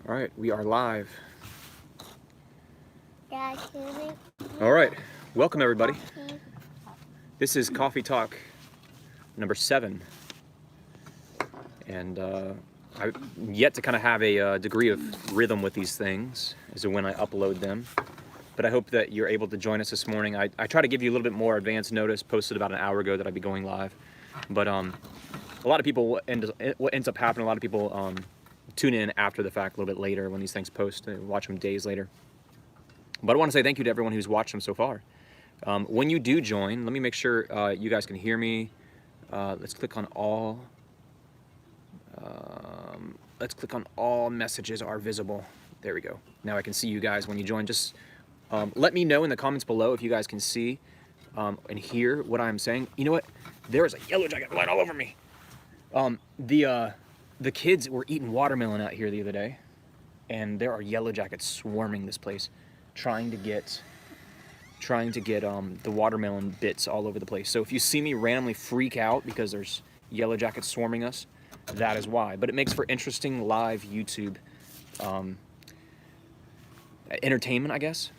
All right, we are live. Dad, can All right, welcome everybody. we This is Coffee Talk number 7, and I've yet to kind of have a degree of rhythm with these things as to when I upload them. But I hope that you're able to join us this morning. I try to give you a little bit more advance notice. Posted about an hour ago that I'd be going live, but a lot of people what ends up happening. A lot of people tune in after the fact, a little bit later when these things post. And watch them days later. But I want to say thank you to everyone who's watched them so far. When you do join, let me make sure you guys can hear me. Let's click on all. Let's click on all messages are visible. There we go. Now I can see you guys when you join. Just let me know in the comments below if you guys can see and hear what I'm saying. You know what? There is a yellow jacket flying all over me. The kids were eating watermelon out here the other day, and there are yellow jackets swarming this place, trying to get the watermelon bits all over the place. So if you see me randomly freak out because there's yellow jackets swarming us, that is why. But it makes for interesting live YouTube entertainment, I guess.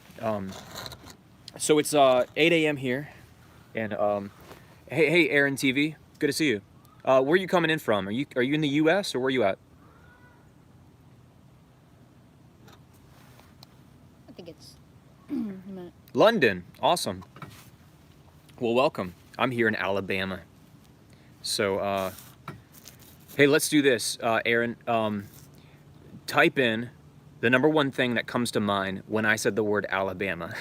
So it's 8 a.m. here, and hey Aaron TV, good to see you. Where are you coming in from? Are you in the U.S. or where are you at? I think it's London. Awesome. Well, welcome. I'm here in Alabama. So, hey, let's do this, Aaron. Type in the number one thing that comes to mind when I said the word Alabama.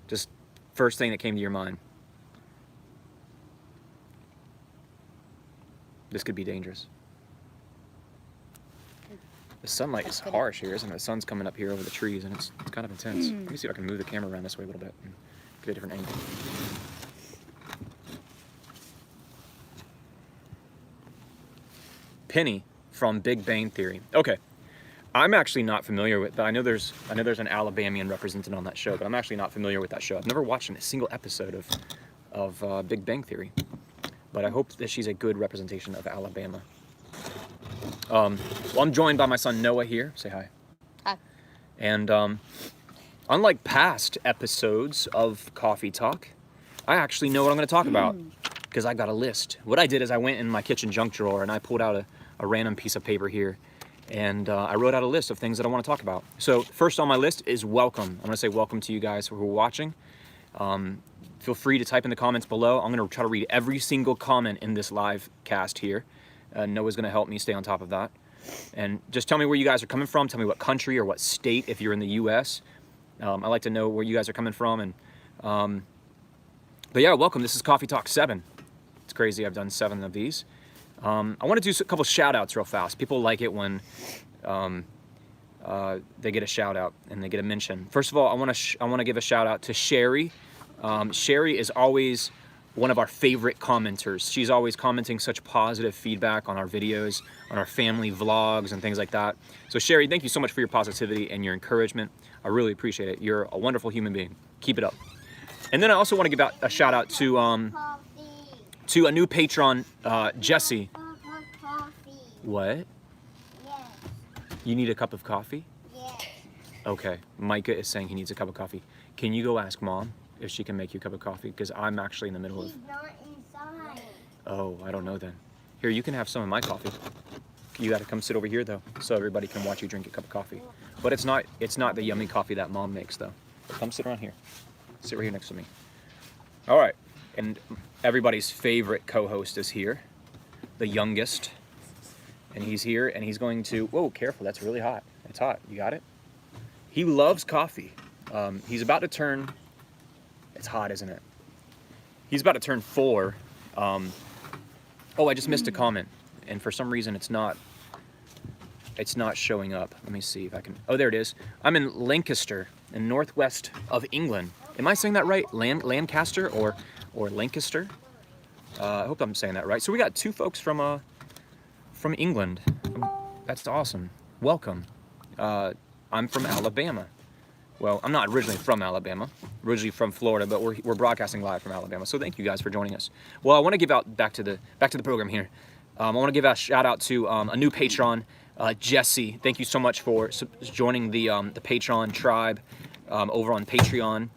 Just first thing that came to your mind. This could be dangerous. The sunlight is harsh here, isn't it? The sun's coming up here over the trees, and it's kind of intense. Let me see if I can move the camera around this way a little bit and get a different angle. Penny from Big Bang Theory. Okay, I'm actually not familiar with. I know there's an Alabamian represented on that show, but I'm actually not familiar with that show. I've never watched a single episode of Big Bang Theory, but I hope that she's a good representation of Alabama. Well, I'm joined by my son Noah here. Say hi. Hi. And unlike past episodes of Coffee Talk, I actually know what I'm going to talk about because I got a list. What I did is I went in my kitchen junk drawer and I pulled out a random piece of paper here, and I wrote out a list of things that I want to talk about. So first on my list is welcome. I'm going to say welcome to you guys who are watching. Feel free to type in the comments below. I'm going to try to read every single comment in this live cast here. Noah's going to help me stay on top of that. And just tell me where you guys are coming from. Tell me what country or what state if you're in the U.S. I like to know where you guys are coming from. And but yeah, welcome. This is Coffee Talk 7. It's crazy. I've done 7 of these. I want to do a couple shout outs real fast. People like it when they get a shout out and they get a mention. First of all, I want to give a shout out to Sherry. Sherry is always one of our favorite commenters. She's always commenting such positive feedback on our videos, on our family vlogs and things like that. So Sherry, thank you so much for your positivity and your encouragement. I really appreciate it. You're a wonderful human being. Keep it up. And then I also want to give out a shout out to a new patron, Jesse. coffee. What? Yes. You need a cup of coffee? Yes. Okay, Micah is saying he needs a cup of coffee. Can you go ask Mom if she can make you a cup of coffee? Because I'm actually in the middle of... He's not inside. Oh, I don't know then. Here, you can have some of my coffee. You got to come sit over here though, so everybody can watch you drink a cup of coffee. But it's not the yummy coffee that Mom makes though. Come sit around here. Sit right here next to me. All right, and everybody's favorite co-host is here, the youngest, and he's here, and he's going to. Whoa, careful! That's really hot. It's hot. You got it. He loves coffee. He's about to turn. It's hot, isn't it? He's about to turn 4. Oh, I just missed a comment, and for some reason it's not showing up. Let me see if I can. Oh, there it is. I'm in Lancaster, in northwest of England. Am I saying that right? Lancaster or Lancaster? I hope I'm saying that right. So we got 2 folks from England. That's awesome. Welcome. I'm from Alabama. Well, I'm not originally from Alabama, originally from Florida, but we're broadcasting live from Alabama. So thank you guys for joining us. Well, I want to give out back to the program here. I want to give a shout out to a new patron, Jesse, thank you so much for joining the Patreon tribe over on Patreon.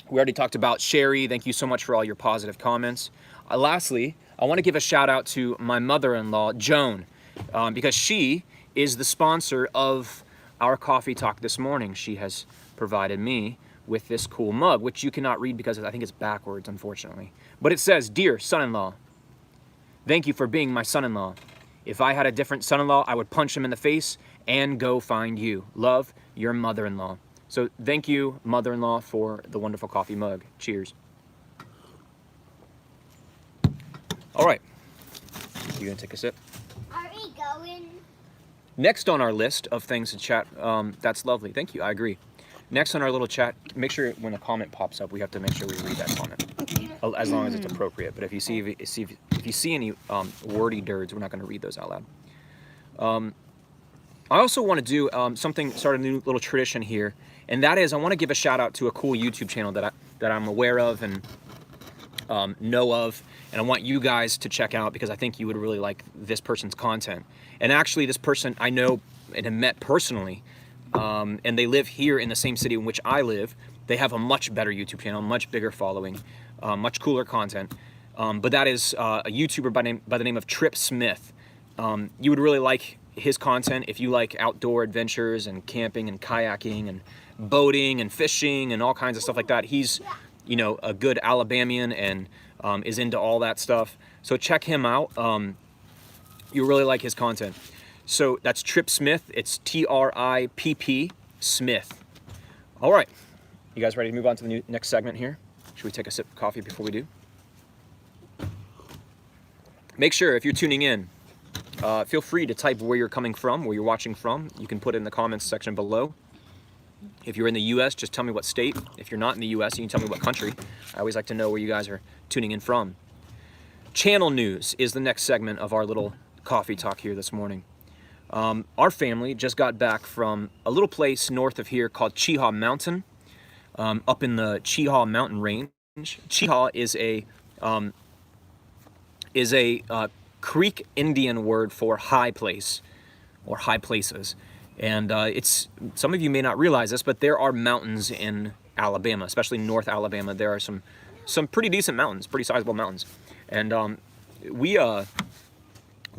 We already talked about Sherry. Thank you so much for all your positive comments. Lastly, I want to give a shout out to my mother-in-law, Joan, because she is the sponsor of our coffee talk this morning. She has provided me with this cool mug, which you cannot read because I think it's backwards, unfortunately. But it says, "Dear son-in-law, thank you for being my son-in-law. If I had a different son-in-law, I would punch him in the face and go find you. Love, your mother-in-law." So thank you, mother-in-law, for the wonderful coffee mug. Cheers. All right. You gonna take a sip? Are we going? Next on our list of things to chat, that's lovely. Thank you, I agree. Next on our little chat, make sure when a comment pops up, we have to make sure we read that comment, as long as it's appropriate. But if you see any wordy dirds, we're not going to read those out loud. I also want to do start a new little tradition here, and that is I want to give a shout out to a cool YouTube channel that I'm aware of and know of, and I want you guys to check out because I think you would really like this person's content. And actually, this person I know and have met personally. And they live here in the same city in which I live. They have a much better YouTube channel, much bigger following, much cooler content. But that is a YouTuber by the name of Trip Smith. You would really like his content if you like outdoor adventures and camping and kayaking and boating and fishing and all kinds of stuff like that. He's, a good Alabamian and is into all that stuff. So check him out. You really like his content. So that's Trip Smith. It's Tripp Smith. All right. You guys ready to move on to the next segment here? Should we take a sip of coffee before we do? Make sure if you're tuning in, feel free to type where you're coming from, where you're watching from. You can put it in the comments section below. If you're in the U.S., just tell me what state. If you're not in the U.S., you can tell me what country. I always like to know where you guys are tuning in from. Channel news is the next segment of our little coffee talk here this morning. Our family just got back from a little place north of here called Cheaha Mountain, up in the Cheaha Mountain Range. Cheaha is a Creek Indian word for high place or high places. And some of you may not realize this, but there are mountains in Alabama, especially North Alabama. There are some pretty decent mountains, pretty sizable mountains. And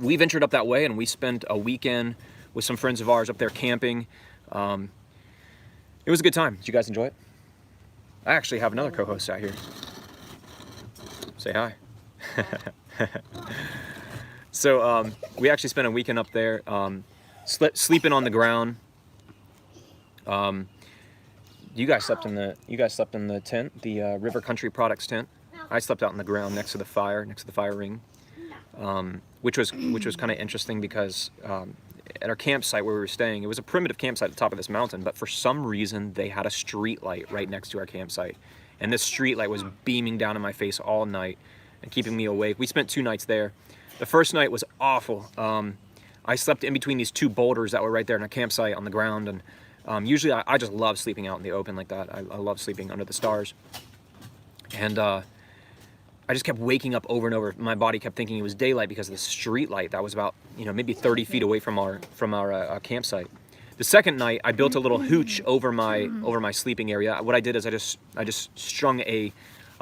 we ventured up that way, and we spent a weekend with some friends of ours up there camping. It was a good time. Did you guys enjoy it? I actually have another co-host out here. Say hi. So we actually spent a weekend up there, sleeping on the ground. You guys slept in the tent, the River Country Products tent. I slept out on the ground next to the fire ring. Which was kind of interesting because at our campsite where we were staying, it was a primitive campsite at the top of this mountain, but for some reason they had a street light right next to our campsite, and this street light was beaming down in my face all night and keeping me awake. We spent 2 nights there. The first night was awful. I slept in between these 2 boulders that were right there in our campsite on the ground, and usually I just love sleeping out in the open like that. I love sleeping under the stars, and I just kept waking up over and over. My body kept thinking it was daylight because of the street light that was about, maybe 30 feet away from our campsite. The second night, I built a little hooch over my sleeping area. What I did is I just strung a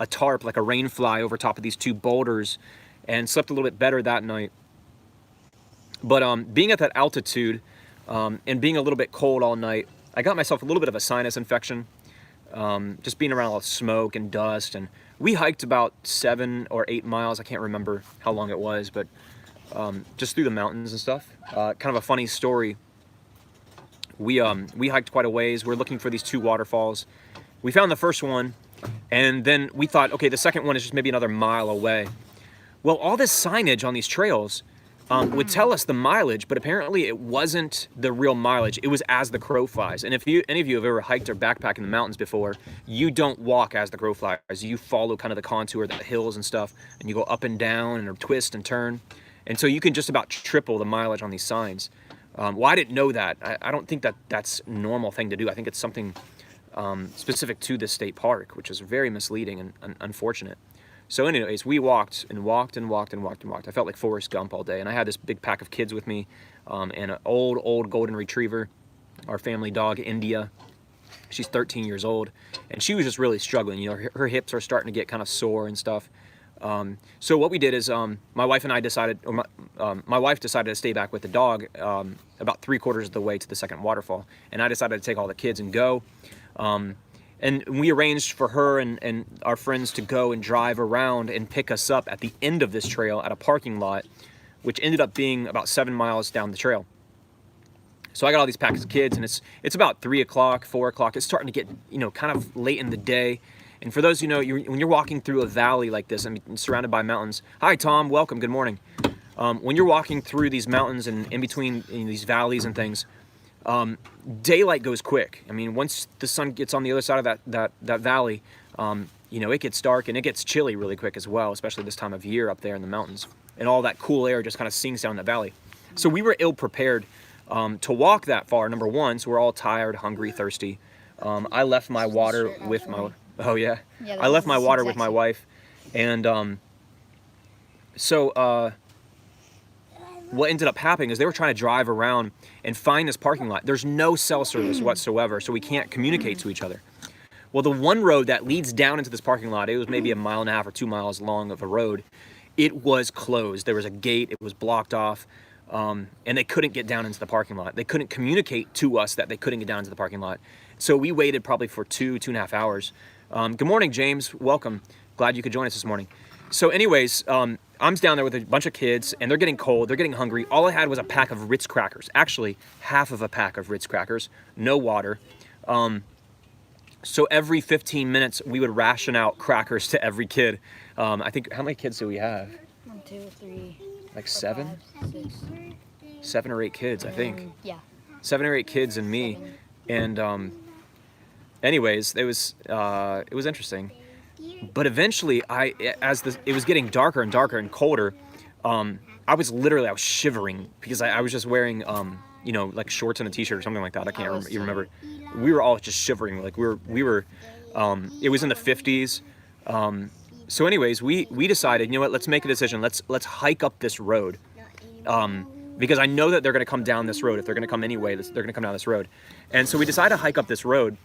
tarp, like a rain fly, over top of these 2 boulders, and slept a little bit better that night. But being at that altitude and being a little bit cold all night, I got myself a little bit of a sinus infection. Just being around all the smoke and dust, and we hiked about 7 or 8 miles. I can't remember how long it was, but just through the mountains and stuff. Kind of a funny story. We hiked quite a ways. We're looking for these 2 waterfalls. We found the first one, and then we thought, okay, the second one is just maybe another mile away. Well, all this signage on these trails would tell us the mileage, but apparently it wasn't the real mileage. It was as the crow flies. And if any of you have ever hiked or backpacked in the mountains before, you don't walk as the crow flies. You follow kind of the contour of the hills and stuff, and you go up and down and twist and turn. And so you can just about triple the mileage on these signs. Well, I didn't know that. I don't think that's a normal thing to do. I think it's something specific to this state park, which is very misleading and unfortunate. So anyways, we walked and walked and walked and walked and walked. I felt like Forrest Gump all day. And I had this big pack of kids with me, and an old golden retriever, our family dog, India. She's 13 years old, and she was just really struggling. You know, her hips are starting to get kind of sore and stuff. So what we did is my wife and I decided, or my wife decided to stay back with the dog about 3/4 of the way to the second waterfall. And I decided to take all the kids and go. And we arranged for her and our friends to go and drive around and pick us up at the end of this trail at a parking lot, which ended up being about 7 miles down the trail. So I got all these packs of kids, and it's about 3 o'clock, 4 o'clock. It's starting to get, you know, kind of late in the day. And for those who know, when you're walking through a valley like this, I mean, surrounded by mountains. Hi, Tom. Welcome. Good morning. When you're walking through these mountains and in between these valleys and things, daylight goes quick. I mean, once the sun gets on the other side of that valley, you know, it gets dark and it gets chilly really quick as well, especially this time of year up there in the mountains. And all that cool air just kind of sinks down the valley. So we were ill prepared to walk that far, number one. So we're all tired, hungry, thirsty. I left my water with my... Oh, yeah? I left my water with my wife. And so what ended up happening is they were trying to drive around and find this parking lot. There's no cell service whatsoever, so we can't communicate to each other. Well, the one road that leads down into this parking lot, it was maybe 1.5 miles or 2 miles long of a road. It was closed. There was a gate. It was blocked off. And they couldn't get down into the parking lot. They couldn't communicate to us that they couldn't get down into the parking lot. So we waited probably for 2.5 hours. Good morning, James. Welcome. Glad you could join us this morning. So anyways, I'm down there with a bunch of kids, and they're getting cold. They're getting hungry. All I had was a pack of Ritz crackers. Actually, half of a pack of Ritz crackers. No water. So every 15 minutes, we would ration out crackers to every kid. I think, how many kids do we have? 1, 2, 3. Like 7? 5, 6. 7 or 8 kids, I think. Yeah. 7 or 8 kids and me. And anyways, it was interesting. But eventually, it was getting darker and darker and colder, I was shivering because I was just wearing you know, like shorts and a t-shirt or something like that. I can't even remember. We were all just shivering. Like we were it was in the 50s. So anyways, we decided, you know what, let's make a decision. Let's hike up this road. Because I know that they're going to come down this road. If they're going to come anyway, they're going to come down this road. And so we decided to hike up this road.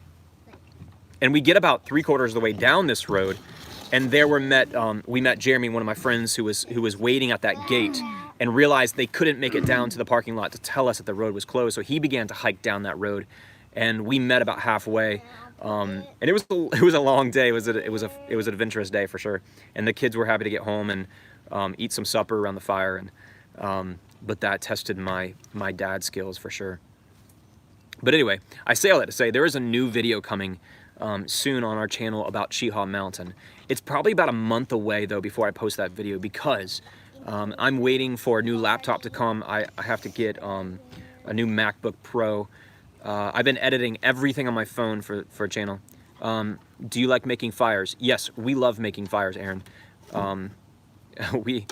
And we get about 3/4 of the way down this road, and there we met Jeremy, one of my friends who was waiting at that gate, and realized they couldn't make it down to the parking lot to tell us that the road was closed. So he began to hike down that road, and we met about halfway. And it was a long day. It was an adventurous day for sure. And the kids were happy to get home and eat some supper around the fire. And but that tested my dad skills for sure. But anyway, I say all that to say there is a new video coming soon on our channel about Cheaha Mountain. It's probably about a month away though before I post that video, because I'm waiting for a new laptop to come. I have to get a new MacBook Pro. I've been editing everything on my phone for a channel. Do you like making fires? Yes, we love making fires, Aaron. We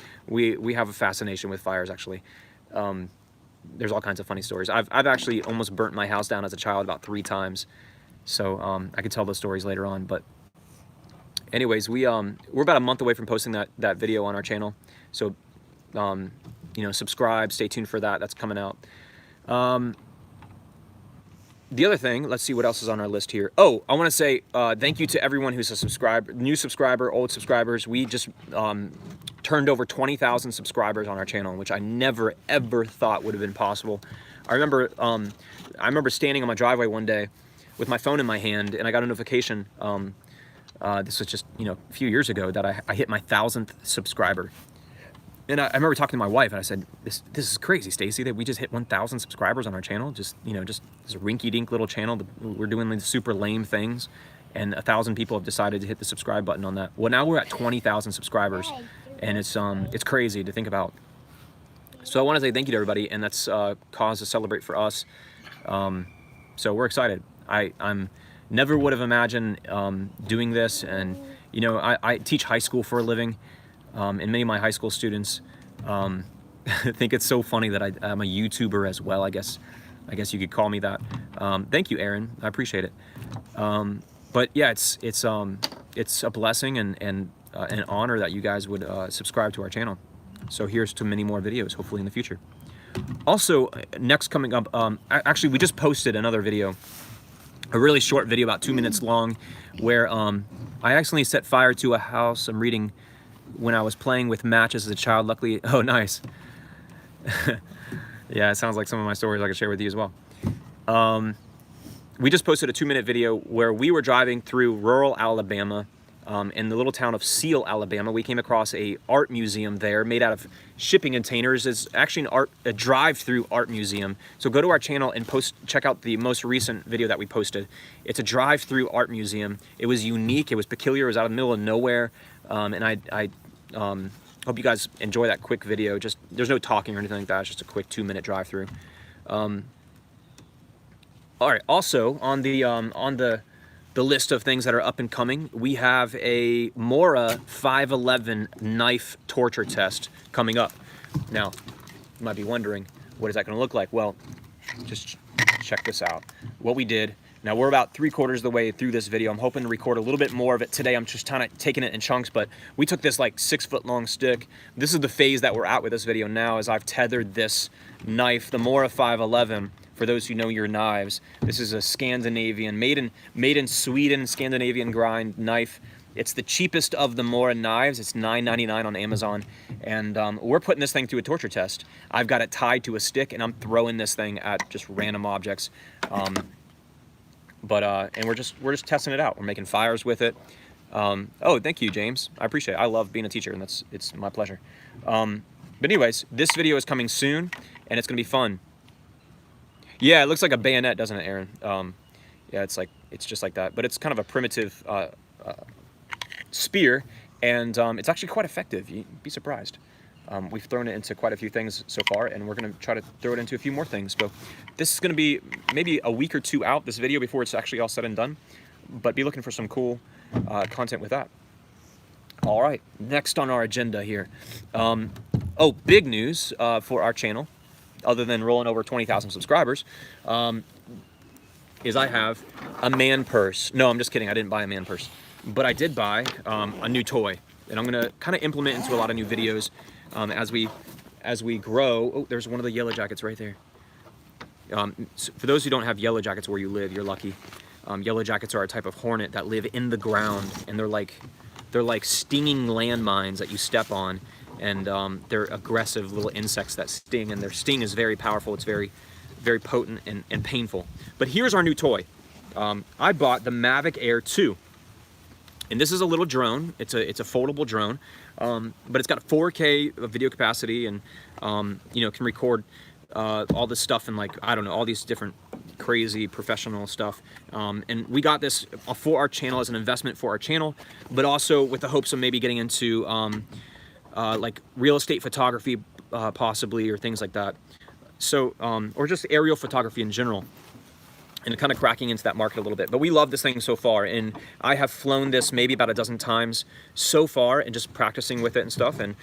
have a fascination with fires, actually. There's all kinds of funny stories. I've actually almost burnt my house down as a child about 3 times. So I could tell those stories later on. But anyways, we're about a month away from posting that video on our channel. So you know, subscribe, stay tuned for that. That's coming out. The other thing, let's see what else is on our list here. Oh, I want to say thank you to everyone who's a subscriber, new subscriber, old subscribers. We just turned over 20,000 subscribers on our channel, which I never ever thought would have been possible. I remember standing on my driveway one day with my phone in my hand, and I got a notification. This was just, you know, a few years ago, that I hit my 1,000th subscriber. And I remember talking to my wife, and I said, "This is crazy, Stacy, that we just hit 1,000 subscribers on our channel. Just, you know, just this rinky-dink little channel. We're doing these super lame things, and 1,000 people have decided to hit the subscribe button on that. Well, now we're at 20,000 subscribers, and it's crazy to think about. So I want to say thank you to everybody, and that's cause to celebrate for us. So we're excited. I'm never would have imagined doing this, and you know, I teach high school for a living. And many of my high school students think it's so funny that I'm a YouTuber as well. I guess you could call me that. Thank you, Aaron. I appreciate it. But yeah, it's a blessing, and an honor that you guys would subscribe to our channel. So here's to many more videos, hopefully in the future. Also, next coming up, actually we just posted another video, a really short video, about 2 minutes long, where I accidentally set fire to a house I'm reading when I was playing with matches as a child. Luckily, oh nice. Yeah, it sounds like some of my stories I could share with you as well. We just posted a 2-minute video where we were driving through rural Alabama, in the little town of Seal, Alabama. We came across a art museum there made out of shipping containers. It's actually a drive-through art museum. So go to our channel and check out the most recent video that we posted. It's a drive-through art museum. It was unique. It was peculiar. It was out of the middle of nowhere. And I hope you guys enjoy that quick video. Just there's no talking or anything like that. It's just a quick 2-minute drive-through. All right. Also on the list of things that are up and coming, we have a Mora 511 knife torture test coming up. Now, you might be wondering, what is that going to look like? Well, just check this out. What we did. Now we're about 3/4 of the way through this video. I'm hoping to record a little bit more of it today. I'm just kind of taking it in chunks, but we took this like 6-foot-long stick. This is the phase that we're at with this video now, as I've tethered this knife, the Mora 511. For those who know your knives, this is a Scandinavian, made in Sweden, Scandinavian grind knife. It's the cheapest of the Mora knives. It's $9.99 on Amazon, and we're putting this thing through a torture test. I've got it tied to a stick, and I'm throwing this thing at just random objects. And we're just testing it out. We're making fires with it. Oh, thank you, James. I appreciate it. I love being a teacher, and it's my pleasure. But anyways, this video is coming soon, and it's gonna be fun. Yeah, it looks like a bayonet, doesn't it, Aaron? Yeah, it's just like that, but it's kind of a primitive spear, and it's actually quite effective. You'd be surprised. We've thrown it into quite a few things so far, and we're gonna try to throw it into a few more things. So this is gonna be maybe a week or 2 out, this video, before it's actually all said and done, but be looking for some cool content with that. All right, next on our agenda here. Oh, big news for our channel, other than rolling over 20,000 subscribers, is I have a man purse. No, I'm just kidding. I didn't buy a man purse, but I did buy a new toy, and I'm gonna kind of implement into a lot of new videos as we grow. Oh, there's one of the yellow jackets right there. So for those who don't have yellow jackets where you live, you're lucky. Yellow jackets are a type of hornet that live in the ground, and they're like stinging landmines that you step on. And they're aggressive little insects that sting, and their sting is very powerful. It's very, very potent and painful. But here's our new toy. I bought the Mavic Air 2, and this is a little drone. It's a foldable drone, but it's got 4K video capacity, and can record all this stuff, and like, I don't know, all these different crazy professional stuff. And we got this for our channel, as an investment for our channel, but also with the hopes of maybe getting into like real estate photography, possibly, or things like that. So, or just aerial photography in general, and kind of cracking into that market a little bit. But we love this thing so far, and I have flown this maybe about a dozen times so far, and just practicing with it and stuff. And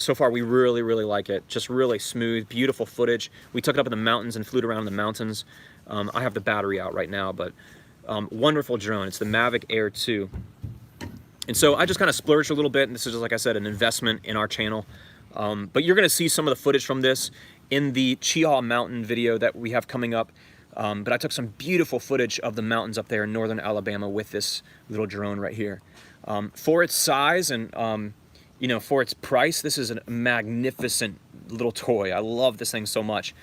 so far, we really, really like it. Just really smooth, beautiful footage. We took it up in the mountains and flew it around in the mountains. I have the battery out right now, but wonderful drone. It's the Mavic Air 2. And so I just kind of splurged a little bit, and this is just, like I said, an investment in our channel. But you're going to see some of the footage from this in the Cheaha Mountain video that we have coming up. But I took some beautiful footage of the mountains up there in northern Alabama with this little drone right here. For its size and for its price, this is a magnificent little toy. I love this thing so much,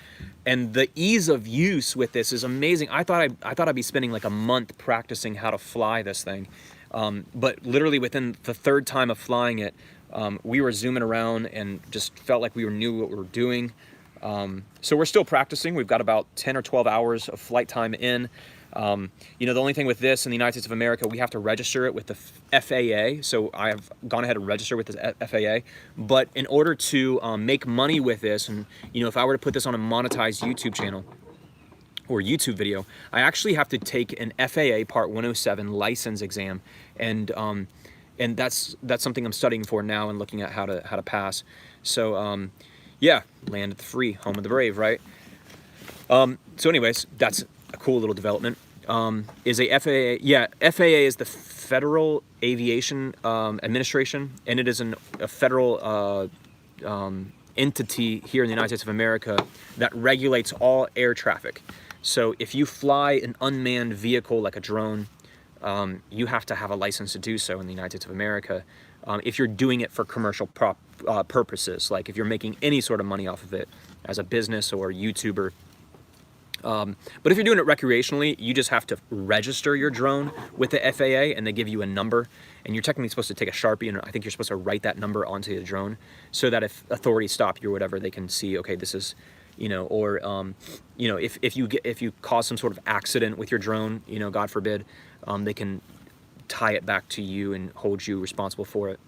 and the ease of use with this is amazing. I thought I'd be spending like a month practicing how to fly this thing. But literally within the 3rd time of flying it, we were zooming around and just felt like we knew what we were doing. So we're still practicing. We've got about 10 or 12 hours of flight time in. The only thing with this in the United States of America, we have to register it with the FAA. So I have gone ahead and registered with the FAA. But in order to make money with this, and if I were to put this on a monetized YouTube channel or YouTube video, I actually have to take an FAA Part 107 license exam, and that's something I'm studying for now and looking at how to pass. So yeah, land of the free, home of the brave, right? So anyways, that's a cool little development. is a FAA. Yeah, FAA is the Federal Aviation Administration, and it is a federal entity here in the United States of America that regulates all air traffic. So if you fly an unmanned vehicle like a drone, you have to have a license to do so in the United States of America. If you're doing it for commercial purposes, like if you're making any sort of money off of it as a business or YouTuber. But if you're doing it recreationally, you just have to register your drone with the FAA, and they give you a number, and you're technically supposed to take a Sharpie, and I think you're supposed to write that number onto the drone so that if authorities stop you or whatever, they can see, okay, this is, or if you cause some sort of accident with your drone, God forbid, they can tie it back to you and hold you responsible for it.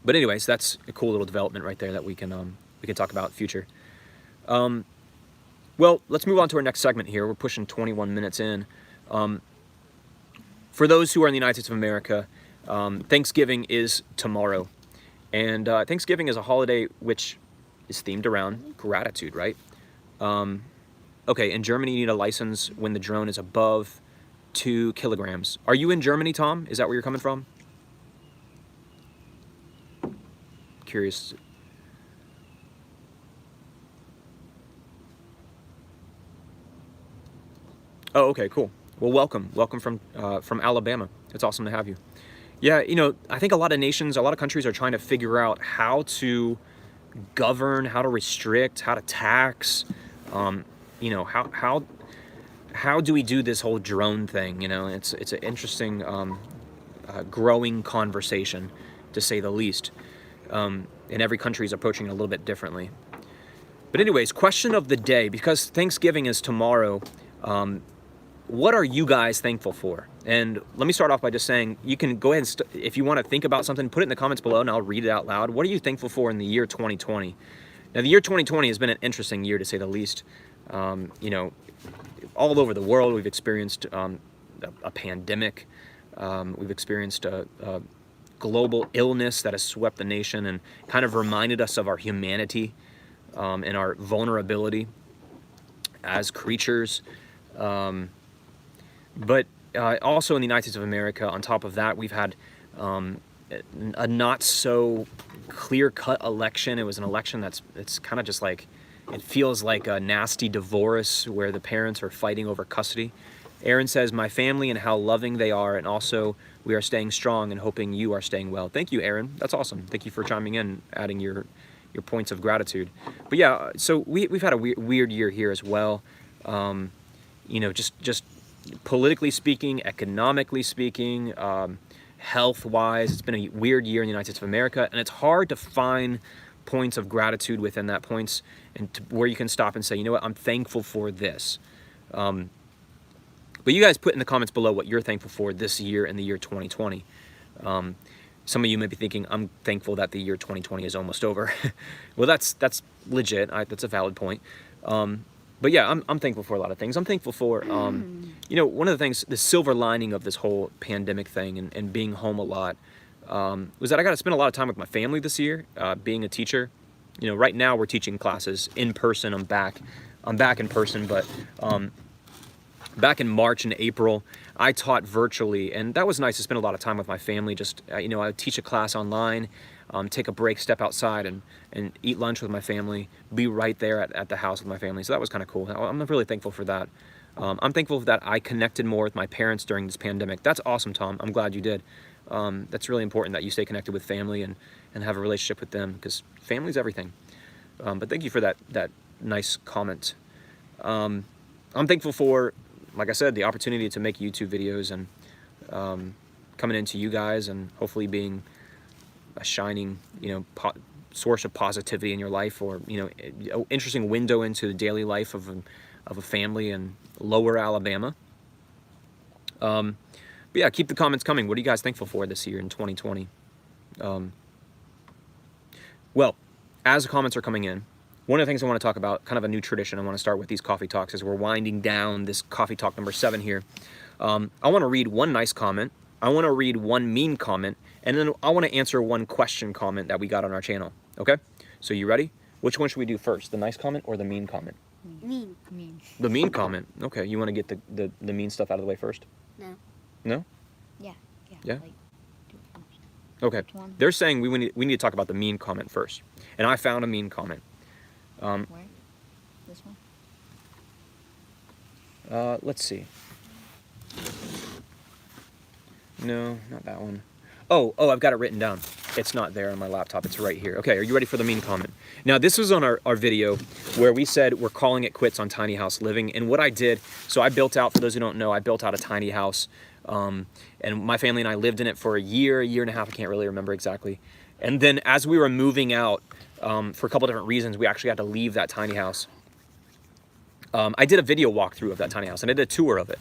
But anyways, that's a cool little development right there that we can talk about in the future. Well, let's move on to our next segment here. We're pushing 21 minutes in. For those who are in the United States of America, Thanksgiving is tomorrow. And Thanksgiving is a holiday which is themed around gratitude, right? Okay, in Germany, you need a license when the drone is above 2 kilograms. Are you in Germany, Tom? Is that where you're coming from? Curious. Oh, okay, cool. Well, welcome from Alabama. It's awesome to have you. Yeah, I think a lot of nations, a lot of countries are trying to figure out how to govern, how to restrict, how to tax. How do we do this whole drone thing? It's an interesting, growing conversation, to say the least. And every country is approaching it a little bit differently. But anyways, question of the day, because Thanksgiving is tomorrow. What are you guys thankful for? And let me start off by just saying, you can go ahead and, if you want to think about something, put it in the comments below and I'll read it out loud. What are you thankful for in the year 2020? Now, the year 2020 has been an interesting year, to say the least. All over the world, we've experienced a pandemic. We've experienced a global illness that has swept the nation and kind of reminded us of our humanity and our vulnerability as creatures. But also in the United States of America, on top of that, we've had a not so clear-cut election. It was an election it's kind of just like, it feels like a nasty divorce where the parents are fighting over custody. Aaron says, my family and how loving they are, and also we are staying strong and hoping you are staying well. Thank you, Aaron. That's awesome. Thank you for chiming in, adding your points of gratitude. But yeah, so we've had a weird year here as well. Just politically speaking, economically speaking, health-wise, it's been a weird year in the United States of America, and it's hard to find points of gratitude within that points and where you can stop and say, you know what, I'm thankful for this. But you guys put in the comments below what you're thankful for this year and the year 2020. Some of you may be thinking, I'm thankful that the year 2020 is almost over. Well, that's legit. That's a valid point. But yeah, I'm thankful for a lot of things. I'm thankful for, one of the things, the silver lining of this whole pandemic thing and being home a lot, was that I got to spend a lot of time with my family this year, being a teacher. Right now we're teaching classes in person. I'm back in person, but back in March and April, I taught virtually, and that was nice to spend a lot of time with my family. Just, I would teach a class online, take a break, step outside and eat lunch with my family, be right there at the house with my family. So that was kind of cool. I'm really thankful for that. I'm thankful that I connected more with my parents during this pandemic. That's awesome, Tom. I'm glad you did. That's really important that you stay connected with family and have a relationship with them, because family's everything. But thank you for that nice comment. I'm thankful for, like I said, the opportunity to make YouTube videos and coming into you guys and hopefully being a shining, source of positivity in your life, or an interesting window into the daily life of a family in Lower Alabama. But yeah, keep the comments coming. What are you guys thankful for this year in 2020? Well, as the comments are coming in, one of the things I want to talk about, kind of a new tradition I want to start with these coffee talks, as we're winding down this coffee talk number 7 here. I want to read one nice comment. I want to read one mean comment, and then I want to answer one question comment that we got on our channel. Okay? So you ready? Which one should we do first, the nice comment or the mean comment? Mean. Mean. The mean comment. Okay, you want to get the mean stuff out of the way first? No. No? Yeah. Yeah? Like, do it first. Okay. Which one? They're saying we need to talk about the mean comment first. And I found a mean comment. Where? This one? Let's see. No, not that one. Oh, I've got it written down. It's not there on my laptop. It's right here. Okay, are you ready for the mean comment? Now, this was on our video where we said we're calling it quits on tiny house living. And what I did, so I built out, for those who don't know, I built out a tiny house. And my family and I lived in it for a year and a half. I can't really remember exactly. And then as we were moving out, for a couple different reasons, we actually had to leave that tiny house. I did a video walkthrough of that tiny house and I did a tour of it.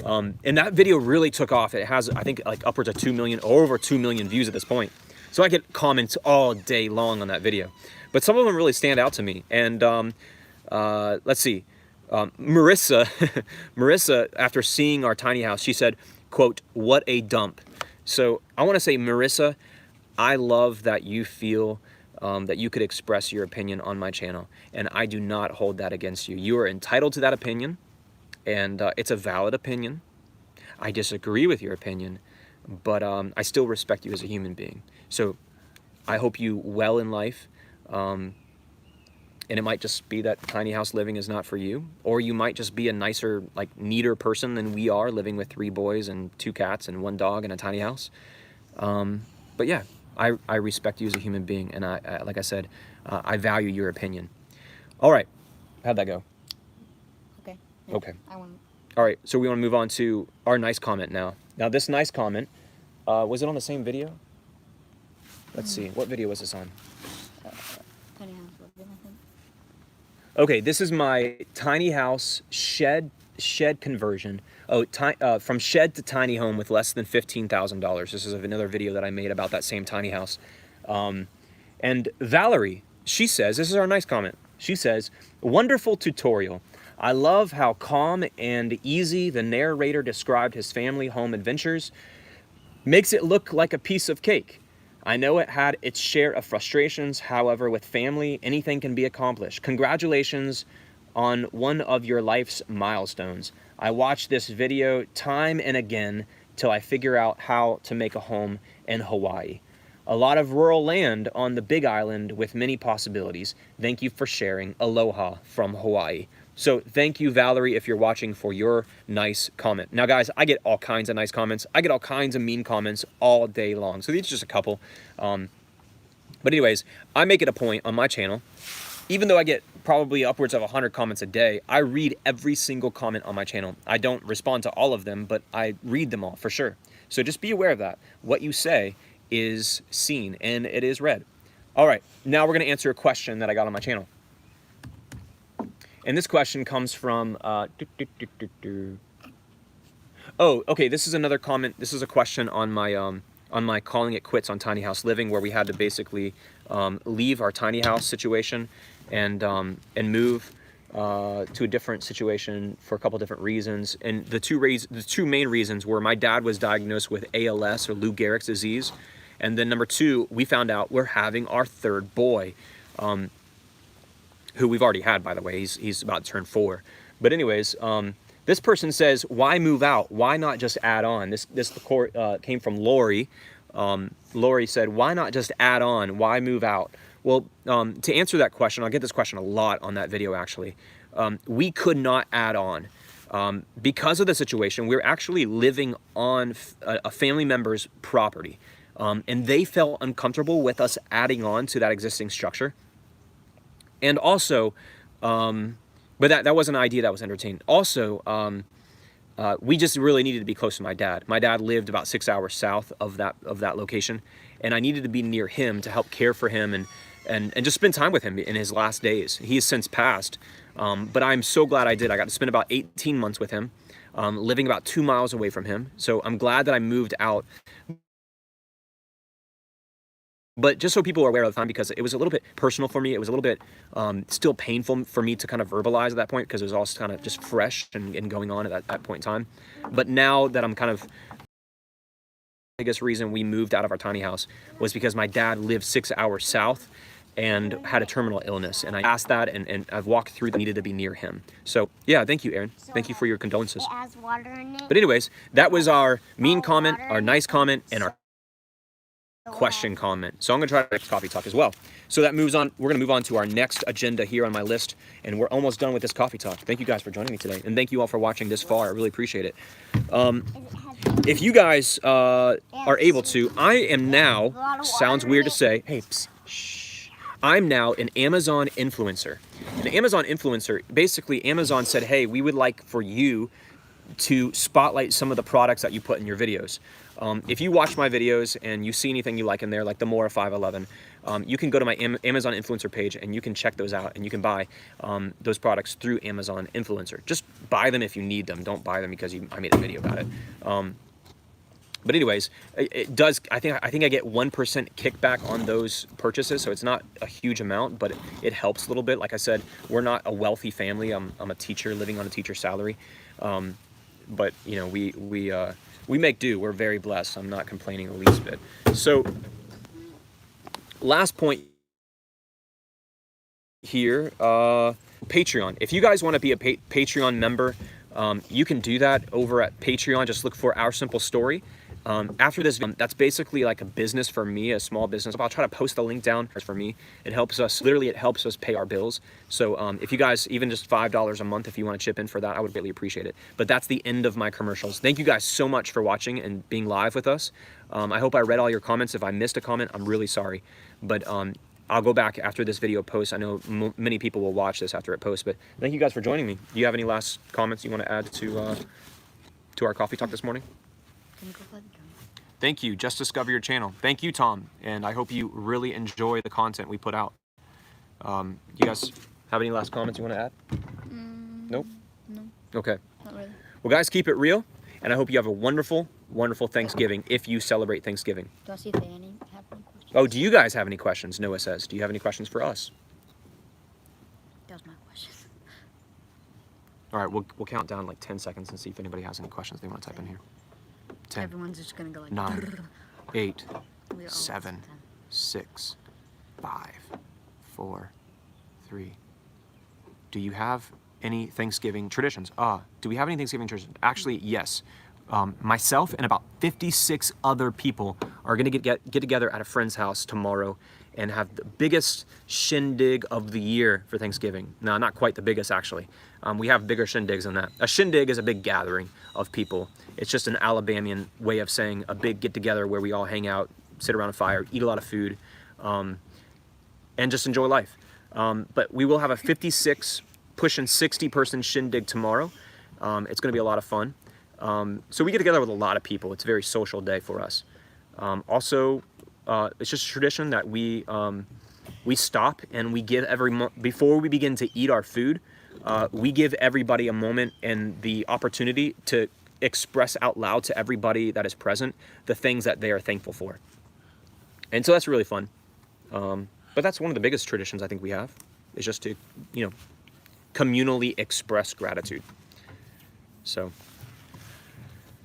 And that video really took off. It has, I think, like upwards of 2 million, or over 2 million views at this point. So I get comments all day long on that video. But some of them really stand out to me. And let's see. Marissa, Marissa, after seeing our tiny house, she said, quote, "What a dump." So I want to say, Marissa, I love that you feel that you could express your opinion on my channel. And I do not hold that against you. You are entitled to that opinion. And it's a valid opinion. I disagree with your opinion, but I still respect you as a human being. So I hope you well in life. And it might just be that tiny house living is not for you. Or you might just be a nicer, like neater person than we are, living with 3 boys and 2 cats and 1 dog in a tiny house. But yeah, I respect you as a human being. And I like I said, I value your opinion. All right, how'd that go? Okay. Okay. I want. All right, so we want to move on to our nice comment now. Now, this nice comment, was it on the same video? Let's see, what video was this on? Tiny house living, I think. Okay, this is my tiny house shed conversion. Oh, from shed to tiny home with less than $15,000. This is another video that I made about that same tiny house. And Valerie, she says, this is our nice comment. She says, "Wonderful tutorial. I love how calm and easy the narrator described his family home adventures. Makes it look like a piece of cake. I know it had its share of frustrations. However, with family, anything can be accomplished. Congratulations on one of your life's milestones. I watched this video time and again till I figure out how to make a home in Hawaii. A lot of rural land on the Big Island with many possibilities. Thank you for sharing. Aloha from Hawaii." So thank you, Valerie, if you're watching, for your nice comment. Now, guys, I get all kinds of nice comments. I get all kinds of mean comments all day long. So these are just a couple. But anyways, I make it a point on my channel, even though I get probably upwards of 100 comments a day, I read every single comment on my channel. I don't respond to all of them, but I read them all for sure. So just be aware of that. What you say is seen and it is read. All right, now we're going to answer a question that I got on my channel. And this question comes from, oh, okay, this is another comment. This is a question on my calling it quits on tiny house living, where we had to basically leave our tiny house situation and move to a different situation for a couple different reasons. And the two main reasons were my dad was diagnosed with ALS, or Lou Gehrig's disease. And then number 2, we found out we're having our 3rd boy. Who we've already had, by the way. He's about to turn 4. But anyways, this person says, "Why move out? Why not just add on?" This came from Lori. Lori said, "Why not just add on? Why move out?" Well, to answer that question, I'll get this question a lot on that video actually. We could not add on. Because of the situation, we're actually living on a family member's property. And they felt uncomfortable with us adding on to that existing structure. And also, but that wasn't an idea that was entertained. Also, we just really needed to be close to my dad. My dad lived about 6 hours south of that location, and I needed to be near him to help care for him and just spend time with him in his last days. He has since passed, but I'm so glad I did. I got to spend about 18 months with him, living about 2 miles away from him. So I'm glad that I moved out. But just so people are aware of the time, because it was a little bit personal for me. It was a little bit still painful for me to kind of verbalize at that point, because it was all kind of just fresh and going on at that point in time. But now that I'm kind of, the biggest reason we moved out of our tiny house was because my dad lived 6 hours south, and had a terminal illness. And I asked that, and I've walked through that needed to be near him. So yeah, thank you, Aaron. Thank you for your condolences. It has water in it. But anyways, that was our mean comment, our nice comment, and our question comment. So I'm gonna try the next coffee talk as well. So that moves on. We're gonna move on to our next agenda here on my list, and we're almost done with this coffee talk. Thank you guys for joining me today, and thank you all for watching this far. I really appreciate it. If you guys are able to, I am now, sounds weird to say, hey, psst, shh. I'm now an Amazon influencer. An Amazon influencer, basically Amazon said, hey, we would like for you to spotlight some of the products that you put in your videos. If you watch my videos and you see anything you like in there, like the Mora 511, you can go to my Amazon influencer page and you can check those out, and you can buy those products through Amazon influencer. Just buy them if you need them. Don't buy them because I made a video about it. But anyways, it does. I think I get 1% kickback on those purchases, so it's not a huge amount, but it helps a little bit. Like I said, we're not a wealthy family. I'm a teacher living on a teacher's salary, but you know we make do. We're very blessed. I'm not complaining the least bit. So last point here, Patreon. If you guys want to be a Patreon member, you can do that over at Patreon. Just look for Our Simple Story. After this, that's basically like a business for me, a small business. I'll try to post the link down for me. It helps us, literally it helps us pay our bills. So if you guys, even just $5 a month, if you want to chip in for that, I would really appreciate it. But that's the end of my commercials. Thank you guys so much for watching and being live with us. I hope I read all your comments. If I missed a comment, I'm really sorry. But I'll go back after this video posts. I know many people will watch this after it posts, but thank you guys for joining me. Do you have any last comments you want to add to our coffee talk this morning? Thank you. Just discover your channel. Thank you, Tom. And I hope you really enjoy the content we put out. You guys have any last comments you want to add? Nope? No. Okay. Not really. Well, guys, keep it real. And I hope you have a wonderful, wonderful Thanksgiving if you celebrate Thanksgiving. Do I see if they have any questions? Oh, do you guys have any questions? Noah says. Do you have any questions for us? That was my question. All right, we'll count down like 10 seconds and see if anybody has any questions they want to type in here. 10, Everyone's just gonna go like 9, 8, We all 7, listen to them. 6, 5, 4, 3. Do you have any Thanksgiving traditions? Do we have any Thanksgiving traditions? Actually, yes. Myself and about 56 other people are gonna get together at a friend's house tomorrow and have the biggest shindig of the year for Thanksgiving. No, not quite the biggest actually. We have bigger shindigs than that. A shindig is a big gathering of people. It's just an Alabamian way of saying a big get together where we all hang out, sit around a fire, eat a lot of food, and just enjoy life. But we will have a 56, pushing 60 person shindig tomorrow. It's gonna be a lot of fun. So we get together with a lot of people. It's a very social day for us. Also, it's just a tradition that we stop and we give before we begin to eat our food, we give everybody a moment and the opportunity to express out loud to everybody that is present the things that they are thankful for. And so that's really fun. But that's one of the biggest traditions I think we have, is just to, communally express gratitude. So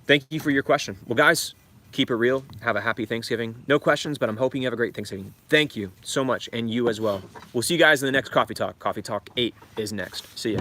thank you for your question. Well, guys, keep it real. Have a happy Thanksgiving. No questions, but I'm hoping you have a great Thanksgiving. Thank you so much, and you as well. We'll see you guys in the next Coffee Talk. Coffee Talk 8 is next. See ya.